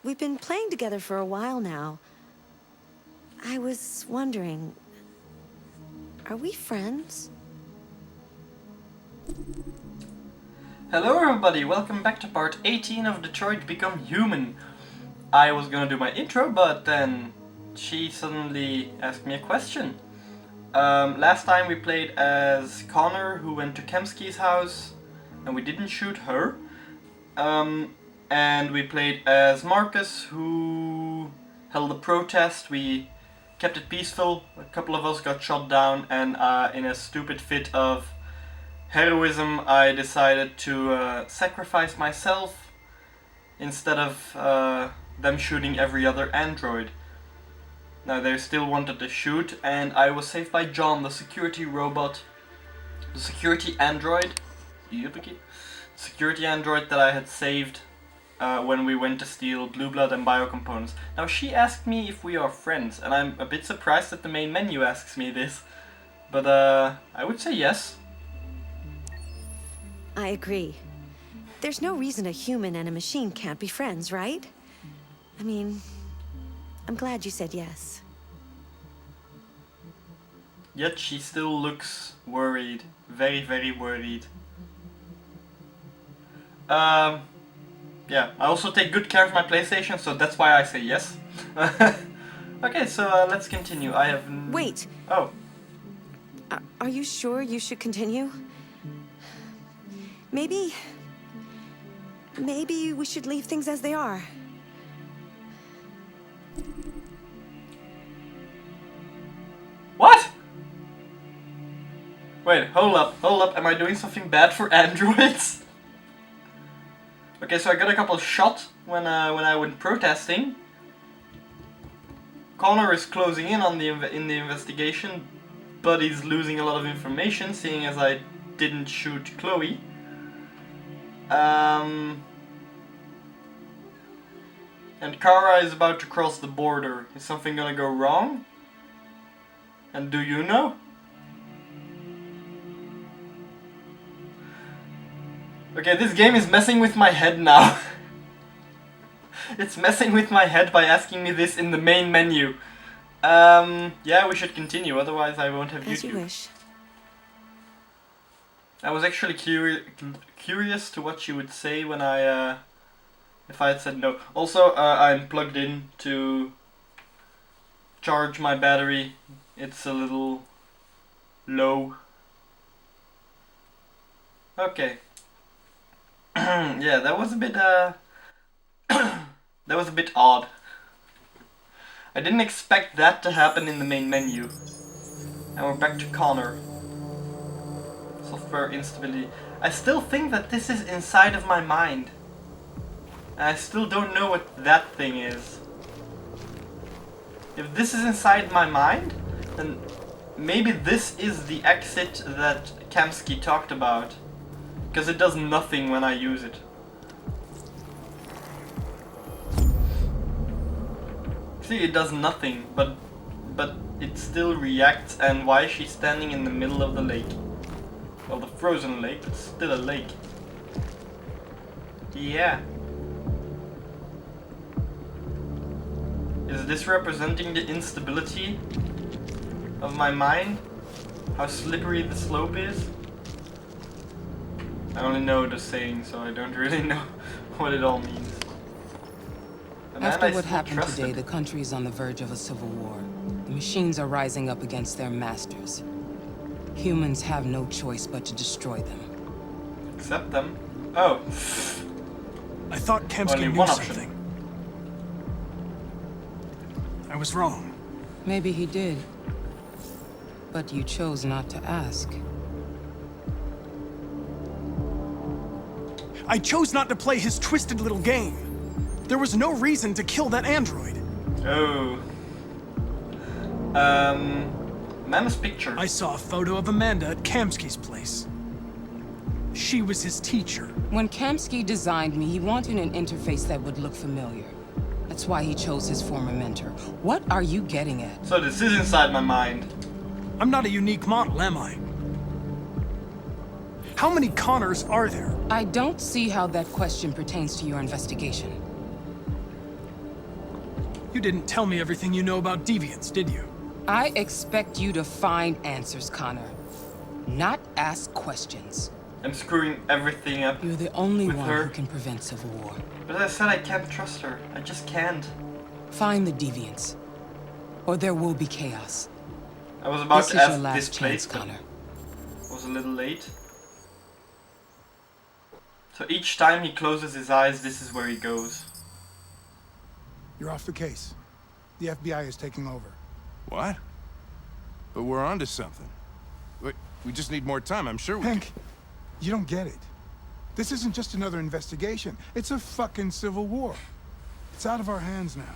we've been playing together for a while now. I was wondering, are we friends? Hello everybody, welcome back to part 18 of Detroit Become Human. I was gonna do my intro, but then she suddenly asked me a question. Last time we played as Connor, who went to Kemsky's house, and we didn't shoot her. And we played as Markus, who held a protest. We kept it peaceful. A couple of us got shot down, and in a stupid fit of heroism, I decided to sacrifice myself instead of them shooting every other android. Now they still wanted to shoot, and I was saved by John, the security robot, the security android, that I had saved when we went to steal blue blood and biocomponents. Now she asked me if we are friends, and I'm a bit surprised that the main menu asks me this, but I would say yes. I agree. There's no reason a human and a machine can't be friends, right? I mean, I'm glad you said yes. Yet she still looks worried. Very, very worried. Yeah, I also take good care of my PlayStation, so that's why I say yes. Okay, so let's continue. I have... Wait! Oh. Are you sure you should continue? Maybe we should leave things as they are. What? Wait, hold up, am I doing something bad for androids? Okay, so I got a couple of shots when I went protesting. Connor is closing in on the investigation, but he's losing a lot of information, seeing as I didn't shoot Chloe. And Kara is about to cross the border. Is something gonna go wrong? And do you know? Okay, this game is messing with my head now. It's messing with my head by asking me this in the main menu. Yeah, we should continue, otherwise I won't have YouTube. As you wish. I was actually curious to what she would say when if I had said no. Also, I'm plugged in to charge my battery. It's a little low. Okay. Yeah, that was a bit that was a bit odd. I didn't expect that to happen in the main menu. And we're back to Connor. Software instability. I still think that this is inside of my mind. And I still don't know what that thing is. If this is inside my mind, then maybe this is the exit that Kamsky talked about. Because it does nothing when I use it. See, it does nothing, but it still reacts. And why is she standing in the middle of the lake? Well, the frozen lake, but still a lake. Yeah. Is this representing the instability of my mind? How slippery the slope is? I only know the saying, so I don't really know what it all means. After what happened today, the country is on the verge of a civil war. The machines are rising up against their masters. Humans have no choice but to destroy them. Accept them? Oh. I thought Kemsky knew something. I was wrong. Maybe he did. But you chose not to ask. I chose not to play his twisted little game. There was no reason to kill that android. Oh. Mama's picture. I saw a photo of Amanda at Kamsky's place. She was his teacher. When Kamsky designed me, he wanted an interface that would look familiar. That's why he chose his former mentor. What are you getting at? So this is inside my mind. I'm not a unique model, am I? How many Connors are there? I don't see how that question pertains to your investigation. You didn't tell me everything you know about deviants, did you? I expect you to find answers, Connor. Not ask questions. I'm screwing everything up. You're the only with one her. who can prevent civil war. But as I said, I can't trust her. I just can't. Find the deviants, or there will be chaos. I was about This to is your ask last this place, chance, but Connor. was a little late. So each time he closes his eyes, this is where he goes. You're off the case. The FBI is taking over. What? But we're onto something. We just need more time, I'm sure we Hank, you don't get it. This isn't just another investigation. It's a fucking civil war. It's out of our hands now.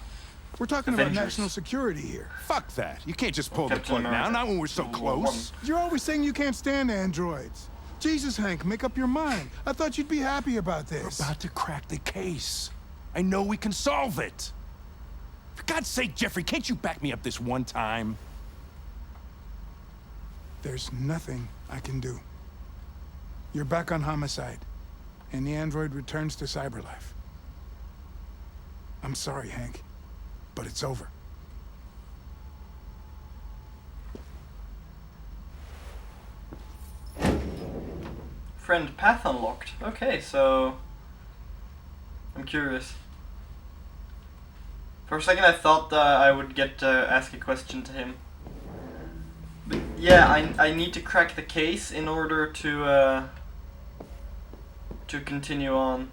We're talking about Avengers. national security here. Fuck that. You can't just pull the Captain plug now, America. not when we're so Civil War close. You're always saying you can't stand androids. Jesus, Hank, make up your mind. I thought you'd be happy about this. We're about to crack the case. I know we can solve it. For God's sake, Jeffrey, can't you back me up this one time? There's nothing I can do. You're back on homicide, and the android returns to cyberlife. I'm sorry, Hank, but it's over. Friend path unlocked. Okay, so I'm curious. For a second I thought I would get to ask a question to him. But yeah, I need to crack the case in order to continue on.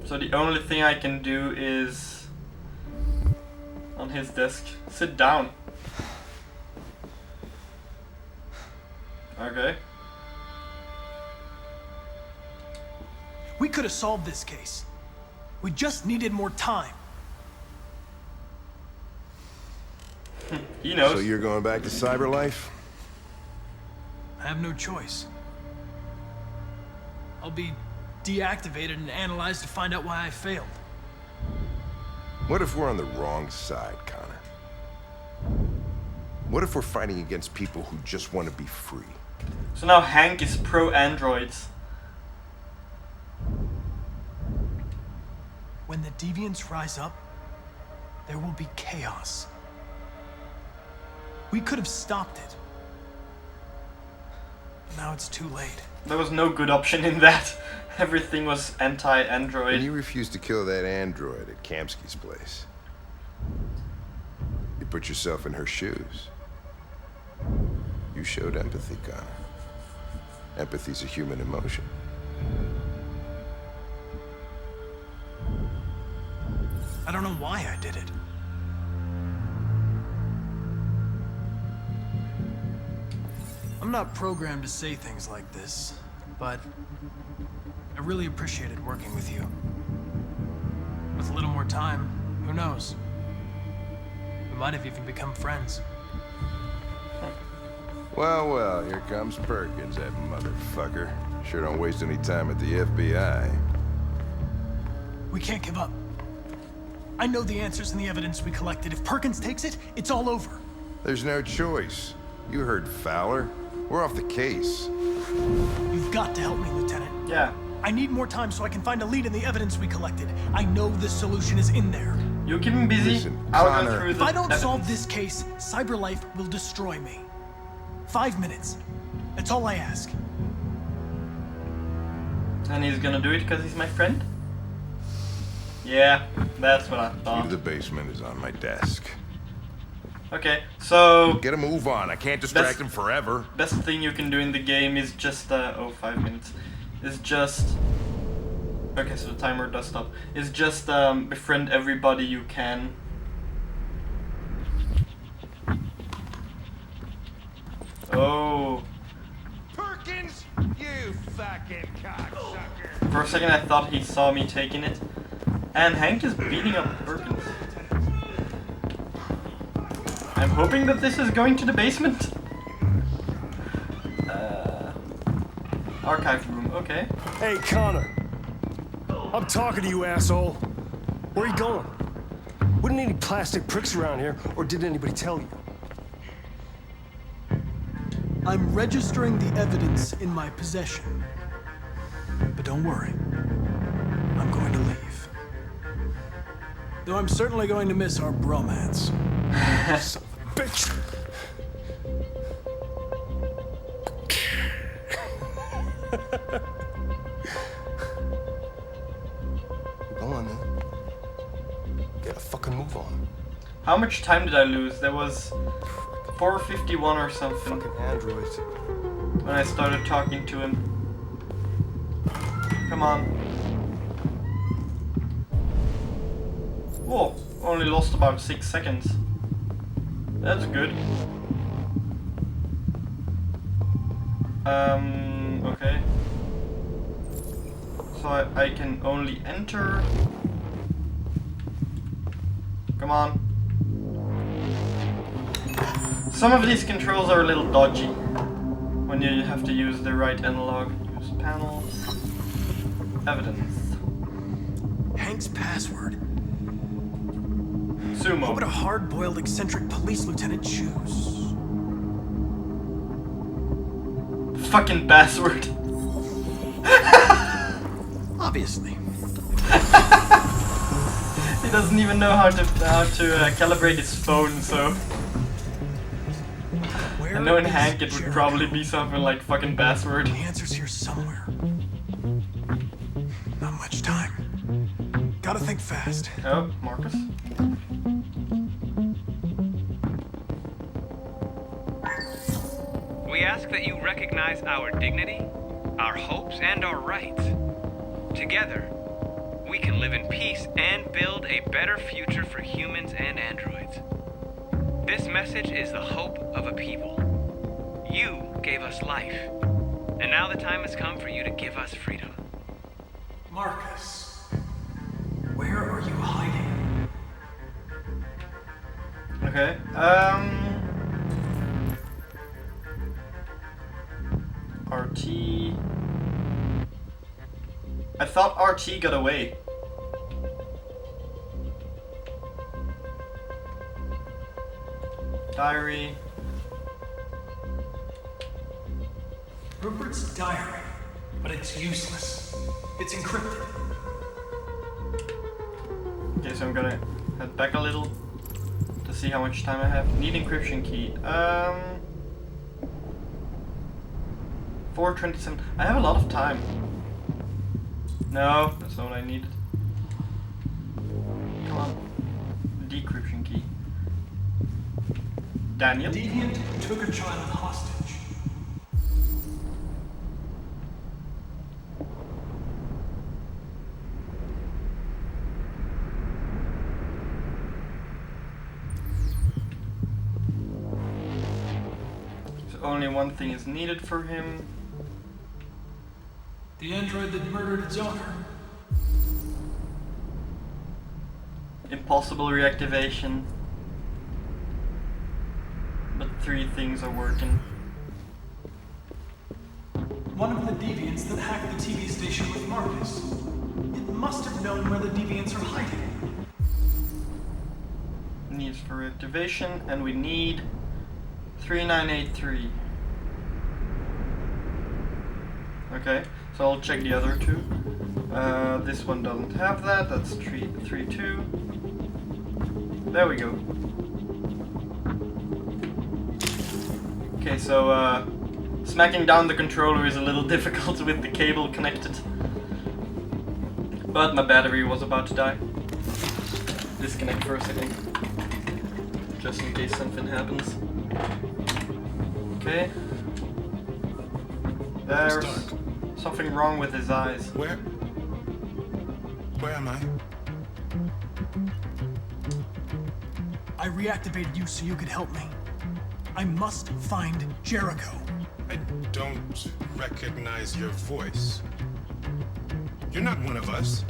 So the only thing I can do is on his desk. Sit down. Okay. We could have solved this case. We just needed more time. He knows. So you're going back to cyberlife? I have no choice. I'll be deactivated and analyzed to find out why I failed. What if we're on the wrong side, Connor? What if we're fighting against people who just want to be free? So now Hank is pro-androids. When the deviants rise up, there will be chaos. We could have stopped it. But now it's too late. There was no good option in that. Everything was anti-android. And you refused to kill that android at Kamsky's place. You put yourself in her shoes. You showed empathy, Connor. Empathy's a human emotion. I don't know why I did it. I'm not programmed to say things like this, but I really appreciated working with you. With a little more time, who knows? We might have even become friends. Well, well, here comes Perkins, that motherfucker. Sure don't waste any time at the FBI. We can't give up. I know the answers and the evidence we collected. If Perkins takes it, it's all over. There's no choice. You heard Fowler. We're off the case. You've got to help me, Lieutenant. Yeah. I need more time so I can find a lead in the evidence we collected. I know the solution is in there. You keep him busy. Listen, I'll go Connor. through the If I don't evidence. solve this case, Cyberlife will destroy me. 5 minutes. That's all I ask. And he's gonna do it because he's my friend? Yeah, that's what I Key to thought. the basement is on my desk. Okay, so Get a move on. I can't distract That's- him forever. best thing you can do in the game is just 5 minutes. Is just okay, so the timer does stop. Is just befriend everybody you can. Oh, Perkins, you fucking cocksucker. for a second I thought he saw me taking it. And Hank is beating up Perkins. I'm hoping that this is going to the basement. Archive room, okay. Hey, Connor. I'm talking to you, asshole. Where are you going? Wouldn't any plastic pricks around here, or did anybody tell you? I'm registering the evidence in my possession. But don't worry. I'm going to leave. Though I'm certainly going to miss our bromance. Son of a bitch! Go on, then. Get a fucking move on. How much time did I lose? There was 4:51 or something Fucking androids. when I started talking to him. Come on. Whoa, only lost about 6 seconds. That's good. Okay. So I can only enter. Come on. Some of these controls are a little dodgy when you have to use the right analog. Use panel. Evidence. Hank's password. What Sumo. would a hard-boiled eccentric police lieutenant choose? Fucking password. Obviously. He doesn't even know how to calibrate his phone, so I know in Hank it would probably be something like fucking password. The answer's here somewhere. Not much time. Gotta think fast. Oh, Markus. We ask that you recognize our dignity, our hopes, and our rights. Together, we can live in peace and build a better future for humans and androids. This message is the hope of a people. You gave us life, and now the time has come for you to give us freedom. Markus, where are you hiding? Okay. RT. I thought RT got away. Diary. Rupert's diary, but it's useless. It's encrypted. Okay, so I'm gonna head back a little to see how much time I have. Need encryption key. 4:27. I have a lot of time. No, that's not what I needed. Come on. Decryption key. Daniel? Deviant took a child hostage. So only one thing is needed for him. The android that murdered its owner. Impossible reactivation. But 3 things are working. One of the deviants that hacked the TV station with Markus. It must have known where the deviants are hiding. Needs for reactivation, and we need 3983. Okay, so I'll check the other 2. This one doesn't have that, that's 332. There we go. Okay, so smacking down the controller is a little difficult with the cable connected. But my battery was about to die. Disconnect for a second. Just in case something happens. Okay. There's something wrong with his eyes. Where am I? I reactivated you so you could help me. I must find Jericho. I don't recognize your voice. You're not one of us.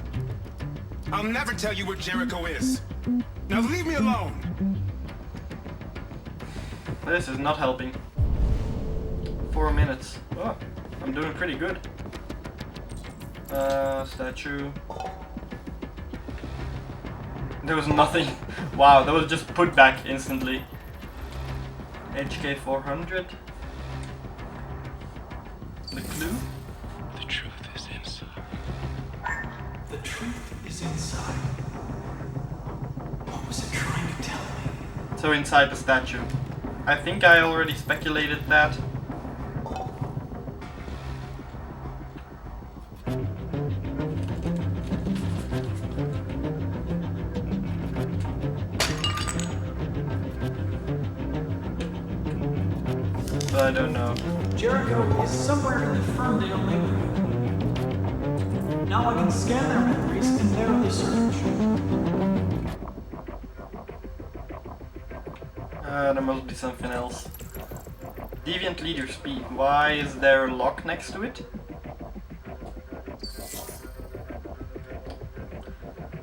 I'll never tell you where Jericho is. Now leave me alone! This is not helping. 4 minutes. Oh, I'm doing pretty good. Statue. There was nothing. Wow, that was just put back instantly. HK 400. The clue? The truth is inside. The truth So inside the statue. I think I already speculated that. But I don't know. Jericho is somewhere in the Ferndale neighborhood. Now I can scan their memories and narrow the search. There must be something else. Deviant leader speed. Why is there a lock next to it?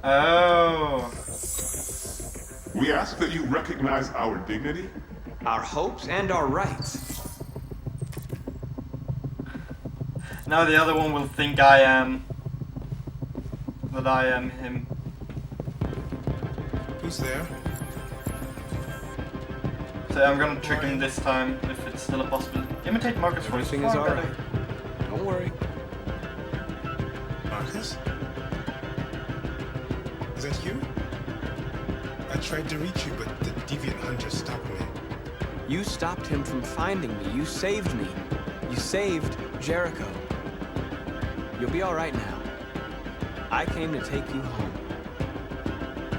Oh. We ask that you recognize our dignity, our hopes, and our rights. Now the other one will think I am him. Who's there? So I'm gonna trick him this time if it's still a possibility. Imitate Markus' voice. Everything is alright. Don't worry. Markus? Is that you? I tried to reach you, but the deviant hunter stopped me. You stopped him from finding me. You saved me. You saved Jericho. You'll be alright now. I came to take you home.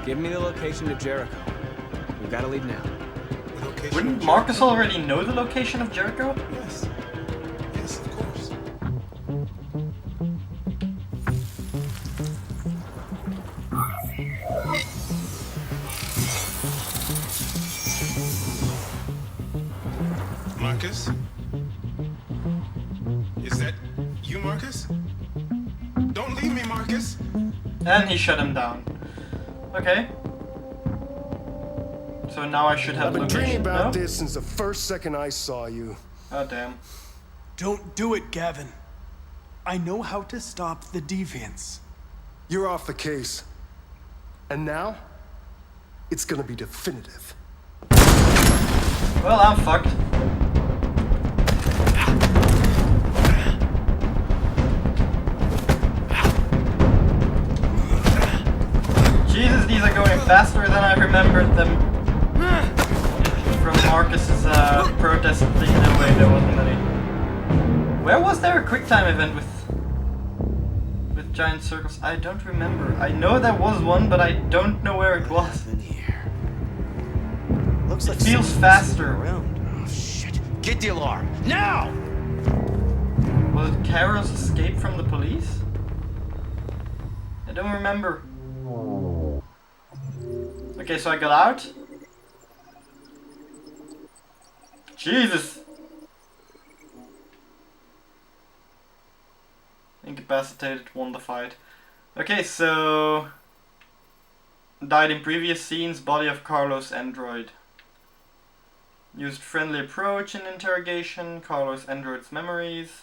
Give me the location to Jericho. We've got to leave now. The location Wouldn't Markus already know the location of Jericho? Yes. Yes, of course. Markus? Is that you, Markus? Don't leave me, Markus! And he shut him down. Okay. So now I should have I've been dreaming location. about No? this since the first second I saw you. Oh damn. Don't do it, Gavin. I know how to stop the deviants. You're off the case. And now, it's gonna be definitive. Well, I'm fucked. Jesus, these are going faster than I remembered them. From Markus's protest thing, no way, there wasn't any. Where was there a QuickTime event with giant circles? I don't remember. I know there was one, but I don't know where it was. Looks like it feels faster. Oh shit! Get the alarm now! Was it Kara's escape from the police? I don't remember. Okay, so I got out. Jesus! Incapacitated, won the fight. Okay, so... Died in previous scenes, body of Carlos android. Used friendly approach in interrogation, Carlos android's memories.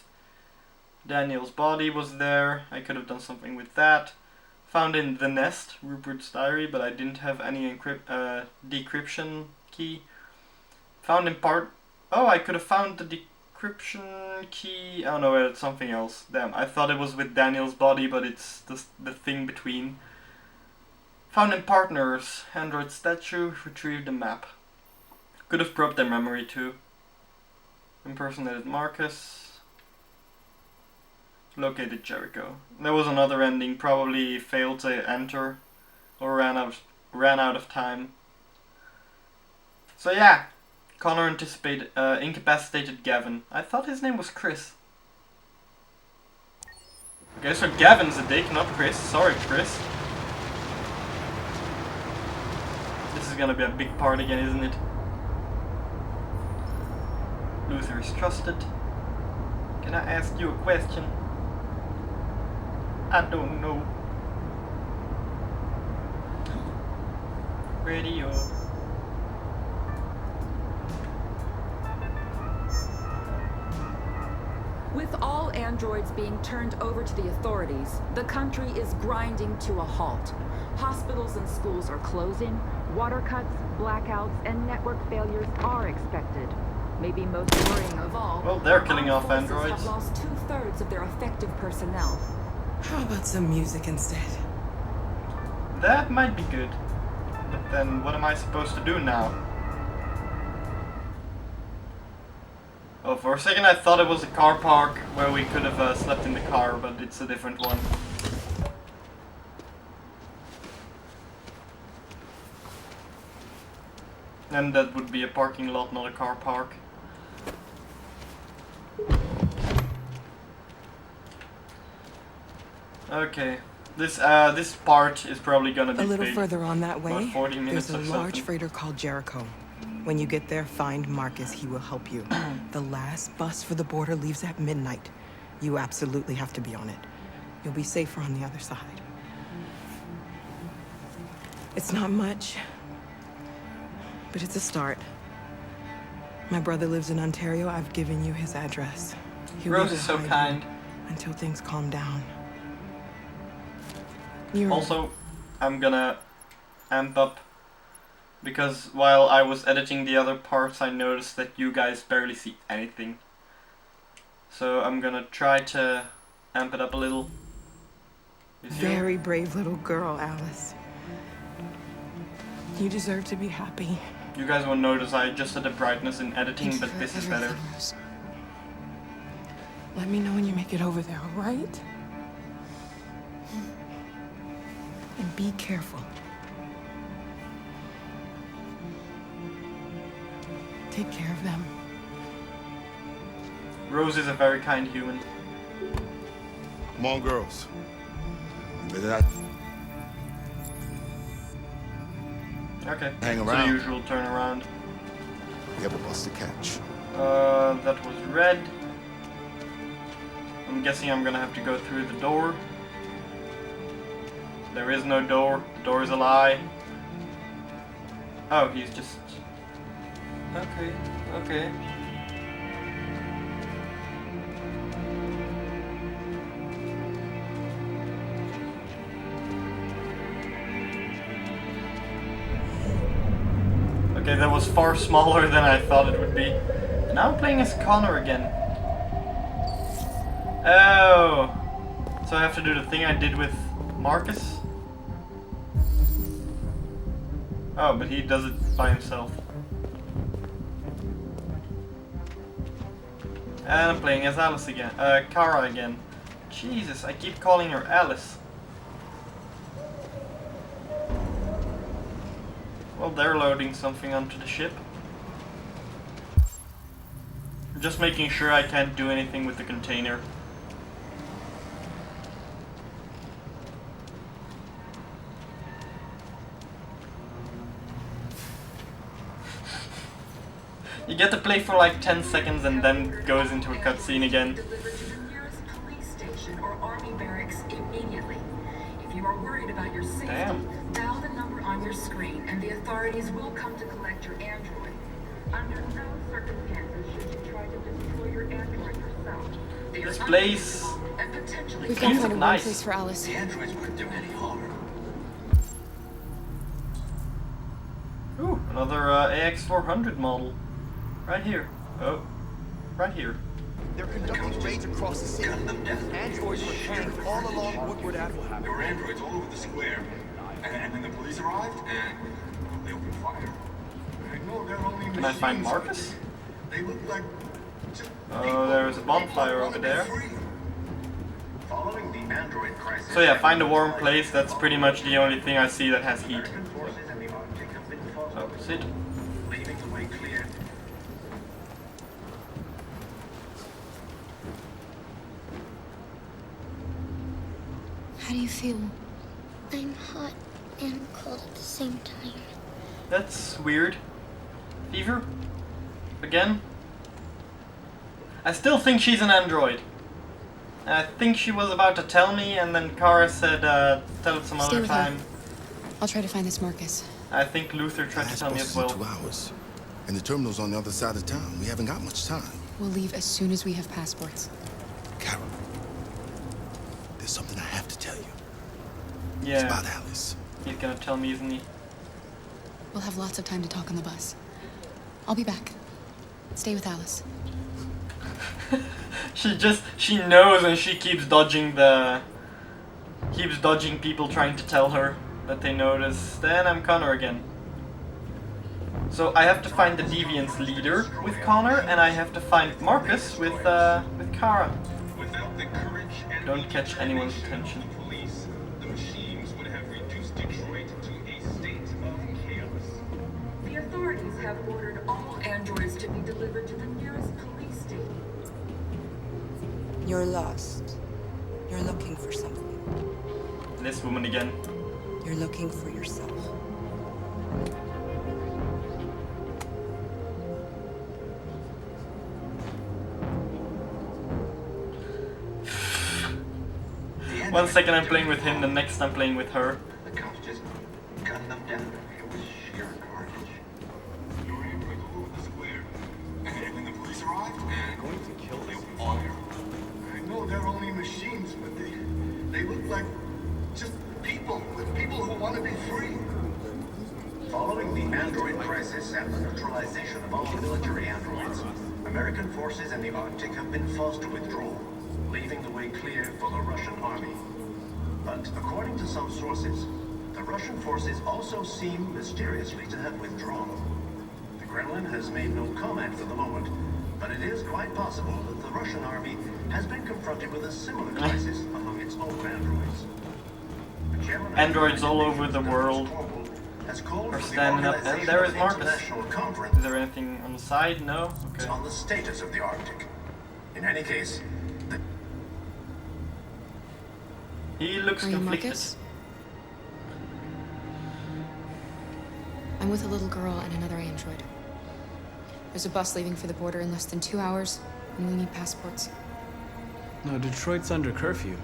Daniel's body was there, I could have done something with that. Found in the nest, Rupert's diary, but I didn't have any decryption key. Found in part... Oh, I could have found the decryption key... Oh no, it's something else. Damn, I thought it was with Daniel's body, but it's the thing between. Found in partners, android statue, retrieved the map. Could have probed their memory too. Impersonated Markus. Located Jericho. There was another ending, probably failed to enter or ran out of time. So yeah, Connor incapacitated Gavin. I thought his name was Chris. Okay, so Gavin's a dick, not Chris. Sorry, Chris. This is gonna be a big part again, isn't it? Luther is trusted. Can I ask you a question? I don't know. Radio. With all androids being turned over to the authorities, the country is grinding to a halt. Hospitals and schools are closing, water cuts, blackouts, and network failures are expected. Maybe most worrying of all, well, they're killing off forces androids. have lost 2/3 of their effective personnel. How about some music instead? That might be good. But then what am I supposed to do now? Oh, for a second I thought it was a car park where we could have slept in the car, but it's a different one. And that would be a parking lot, not a car park. Okay, this part is probably gonna be a little big. further on that way. About 40 minutes There's a or large something. freighter called Jericho. When you get there, find Markus. He will help you. The last bus for the border leaves at midnight. You absolutely have to be on it. You'll be safer on the other side. It's not much, but it's a start. My brother lives in Ontario. I've given you his address. He'll Rose be is so behind kind. you until things calm down. Also, I'm gonna amp up, because while I was editing the other parts I noticed that you guys barely see anything. So I'm gonna try to amp it up a little. Very brave little girl, Alice. You deserve to be happy. You guys won't notice I adjusted the brightness in editing, but this is better. Let me know when you make it over there, all right? And be careful. Take care of them. Rose is a very kind human. Come on, girls. Remember that? Okay, Hang it's around. the usual turnaround. We have a bus to catch. That was red. I'm guessing I'm gonna have to go through the door. There is no door. The door is a lie. Oh, he's just... Okay, okay. Okay, that was far smaller than I thought it would be. Now I'm playing as Connor again. Oh! So I have to do the thing I did with Markus? Oh, but he does it by himself. And I'm playing as Alice again. Kara again. Jesus, I keep calling her Alice. Well, they're loading something onto the ship. I'm just making sure I can't do anything with the container. You get to play for like 10 seconds and then goes into a cutscene again. If you are worried about your safety, Damn. dial the number on your screen and the authorities will come to collect your android. Under no circumstances should you try to destroy your android yourself. This place We've got to find a warm nice. place for Alice. The androids wouldn't do any harm. Ooh, another AX400 model. Right here. Oh, right here. They're conducting raids across the city. Androids were camped all along Woodward Avenue. There were androids all over the square. And then the police arrived, and they opened fire. No, they're only Can I find Markus? They look like... Oh, there's a bonfire over there. Following the android crisis... So yeah, find a warm place. That's pretty much the only thing I see that has heat. Oh, sit. Leaving the way clear. How do you feel? I'm hot and cold at the same time. That's weird. Fever? Again? I still think she's an android. I think she was about to tell me, and then Kara said, tell it some Stay other with time. her. I'll try to find this Markus. I think Luther tried to tell me as well. 2 hours. And the terminal's on the other side of town. We haven't got much time. We'll leave as soon as we have passports. Carol, there's something I have to tell you. Yeah. It's about Alice. He's gonna tell me, isn't he? We'll have lots of time to talk on the bus. I'll be back. Stay with Alice. She knows, and she keeps dodging people trying to tell her that they notice. Then I'm Connor again. So I have to find the Deviant's leader with Connor, and I have to find Markus with Kara. Don't catch anyone's attention. The machines would have reduced Detroit to a state of chaos. The authorities have ordered all androids to be delivered to the nearest police station. You're lost. You're looking for something. This woman again. You're looking for yourself. One second I'm playing with him, the next I'm playing with her. The cops just gunned them down. It was sheer carnage. You were able to go over the square. And when the police arrived, they're going to kill them all. I know they're only machines, but they look like just people who want to be free. Following the android crisis and the neutralization of all military androids, American forces in the Arctic have been forced to withdraw, leaving the way clear for the Russian army. But according to some sources, the Russian forces also seem mysteriously to have withdrawn. The Kremlin has made no comment for the moment, but it is quite possible that the Russian army has been confronted with a similar crisis among its own androids. Androids all over the world are standing up, and there is Markus. Is there anything on the side? No? Okay. On the status of the Arctic. In any case, he looks conflicted. Markus? I'm with a little girl and another android. There's a bus leaving for the border in less than 2 hours, and we need passports. No, Detroit's under curfew.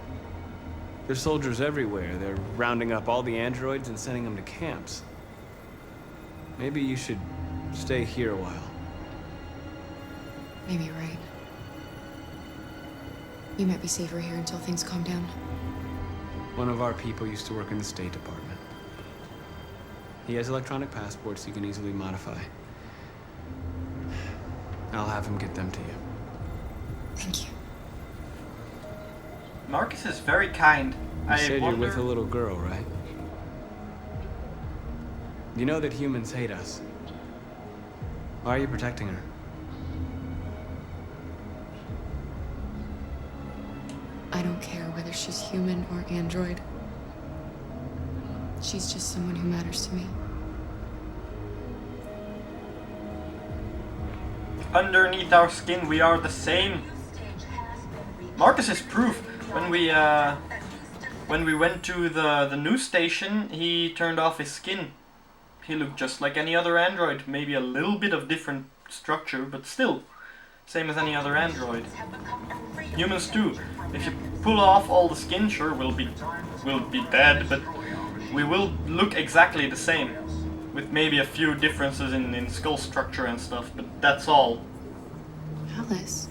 There's soldiers everywhere. They're rounding up all the androids and sending them to camps. Maybe you should stay here a while. Maybe you're right. You might be safer here until things calm down. One of our people used to work in the State Department. He has electronic passports you can easily modify. I'll have him get them to you. Thank you. Markus is very kind. You said you're with a little girl, right? You know that humans hate us. Why are you protecting her? I don't care whether she's human or android. She's just someone who matters to me. Underneath our skin, we are the same. Markus is proof. When we went to the news station, he turned off his skin. He looked just like any other android, maybe a little bit of different structure, but still, same as any other android. Humans too. If you pull off all the skin, sure, we'll be dead, but we will look exactly the same, with maybe a few differences in skull structure and stuff, but that's all. Alice.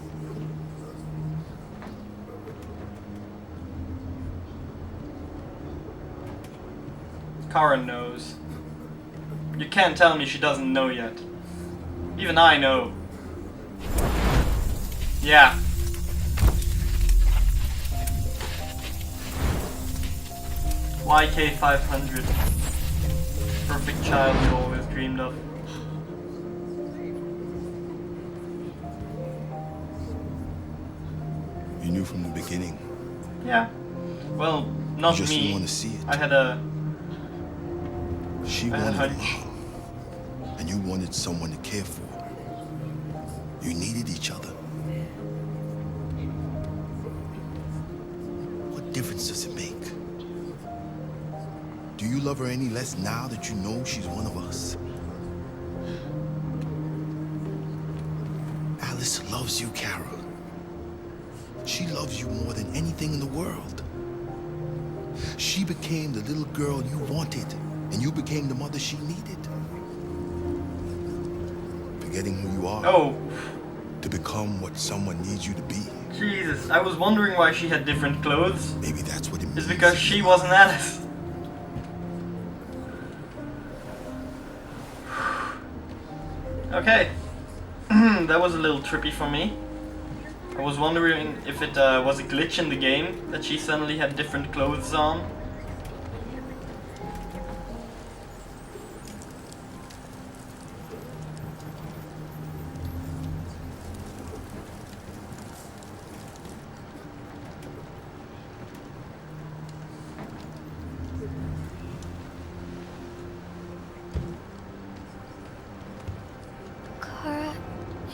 Kara knows. You can't tell me she doesn't know yet. Even I know. Yeah. YK500. Perfect child you always dreamed of. You knew from the beginning. Yeah. Well, not you just me. didn't want to see it. I had a She wanted a mom, and you wanted someone to care for. You needed each other. What difference does it make? Do you love her any less now that you know she's one of us? Alice loves you, Kara. She loves you more than anything in the world. She became the little girl you wanted, and you became the mother she needed. Forgetting who you are. Oh. To become what someone needs you to be. Jesus, I was wondering why she had different clothes. Maybe that's what it means. It's because she wasn't Alice. Okay. That was a little trippy for me. I was wondering if it was a glitch in the game that she suddenly had different clothes on.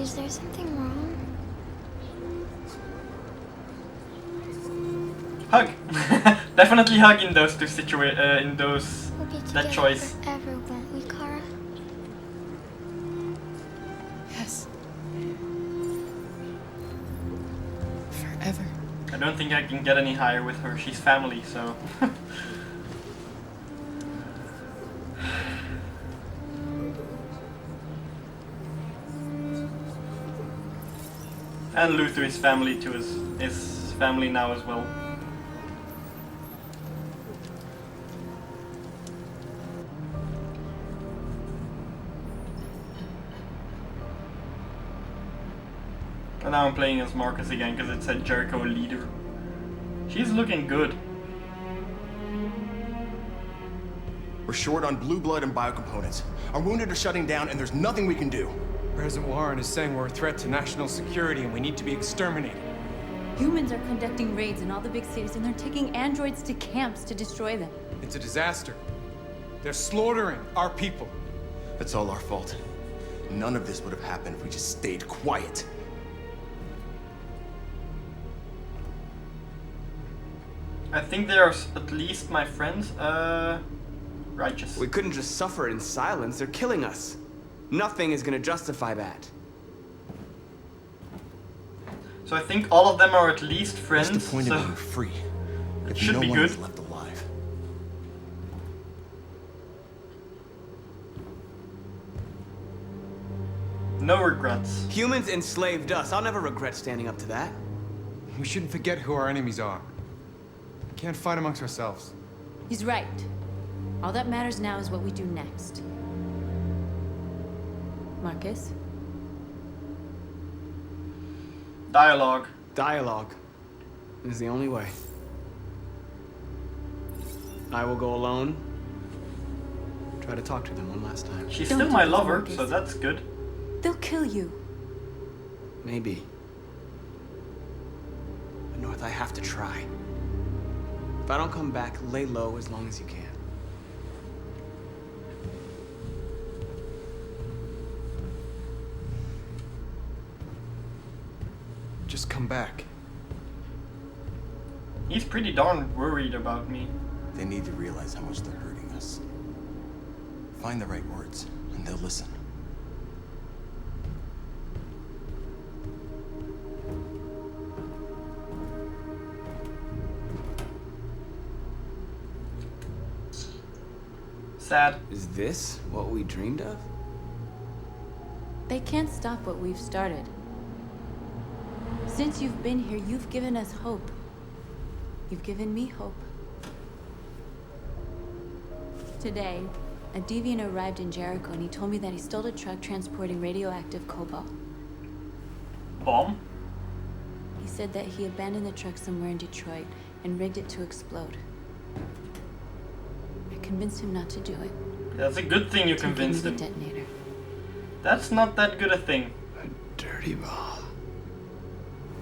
Is there something wrong? Hug. Definitely hug in those two in those We'll be that together choice. forever, won't we, Kara? Yes. Forever. I don't think I can get any higher with her. She's family, so. And Luther is family to is family now as well. And now I'm playing as Markus again because it said Jericho leader. She's looking good. We're short on blue blood and biocomponents. Our wounded are shutting down and there's nothing we can do. President Warren is saying we're a threat to national security and we need to be exterminated. Humans are conducting raids in all the big cities and they're taking androids to camps to destroy them. It's a disaster. They're slaughtering our people. That's all our fault. None of this would have happened if we just stayed quiet. I think they are at least my friends. Righteous. We couldn't just suffer in silence. They're killing us. Nothing is gonna justify that. So I think all of them are at least friends. What's the point so of being free? it If should no be one good. is left alive. No regrets. Humans enslaved us. I'll never regret standing up to that. We shouldn't forget who our enemies are. We can't fight amongst ourselves. He's right. All that matters now is what we do next. Markus? Dialogue. Dialogue is the only way. I will go alone. Try to talk to them one last time. She's Don't still do my this, lover, Markus. so that's good. They'll kill you. Maybe. But North, I have to try. If I don't come back, lay low as long as you can. Just come back. He's pretty darn worried about me. They need to realize how much they're hurting us. Find the right words, and they'll listen. Sad. Is this what we dreamed of? They can't stop what we've started. Since you've been here, you've given us hope. You've given me hope. Today, a deviant arrived in Jericho and he told me that he stole a truck transporting radioactive cobalt. Bomb? He said that he abandoned the truck somewhere in Detroit and rigged it to explode. I convinced him not to do it. That's a good thing you To give me convinced the him. detonator. That's not that good a thing. Dirty ball.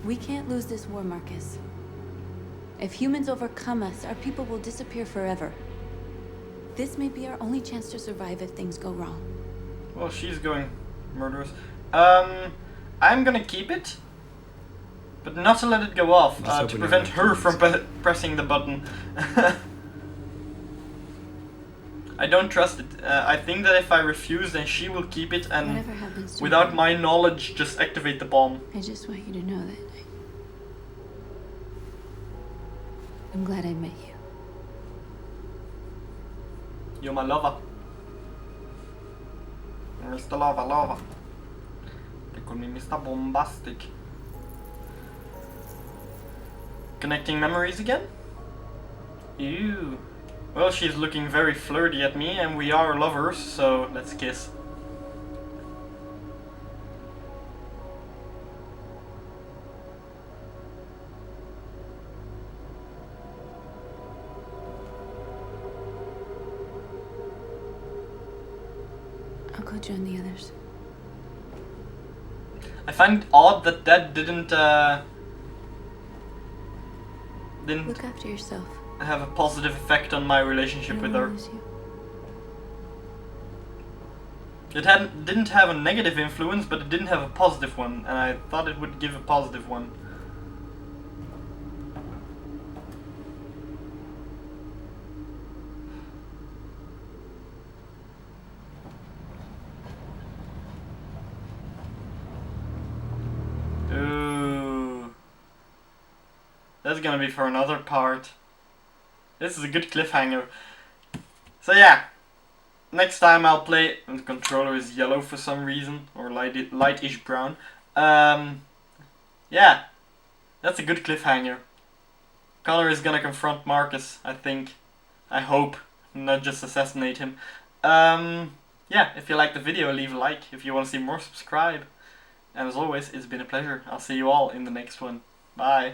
We can't lose this war, Markus. If humans overcome us, our people will disappear forever. This may be our only chance to survive if things go wrong. Well, she's going murderous. I'm gonna keep it, but not to let it go off, Just to open your prevent mouth, her please. from pressing the button. I don't trust it. I think that if I refuse, then she will keep it and, Whatever happens to without me, my knowledge, just activate the bomb. I just want you to know that I'm glad I met you. You're my lover. Mr. Lover. They call me Mr. Bombastic. Connecting memories again? Ew. Well, she's looking very flirty at me, and we are lovers, so let's kiss. I'll go join the others. I find it odd that didn't Look after yourself. have a positive effect on my relationship with her. Lose you. It didn't have a negative influence, but it didn't have a positive one, and I thought it would give a positive one. Ooh. That's gonna be for another part. This is a good cliffhanger. So yeah. Next time I'll play, and the controller is yellow for some reason, or lightish brown. Yeah, that's a good cliffhanger. Connor is gonna confront Markus, I think. I hope, not just assassinate him. Yeah, if you liked the video, leave a like. If you want to see more, subscribe. And as always, it's been a pleasure. I'll see you all in the next one. Bye.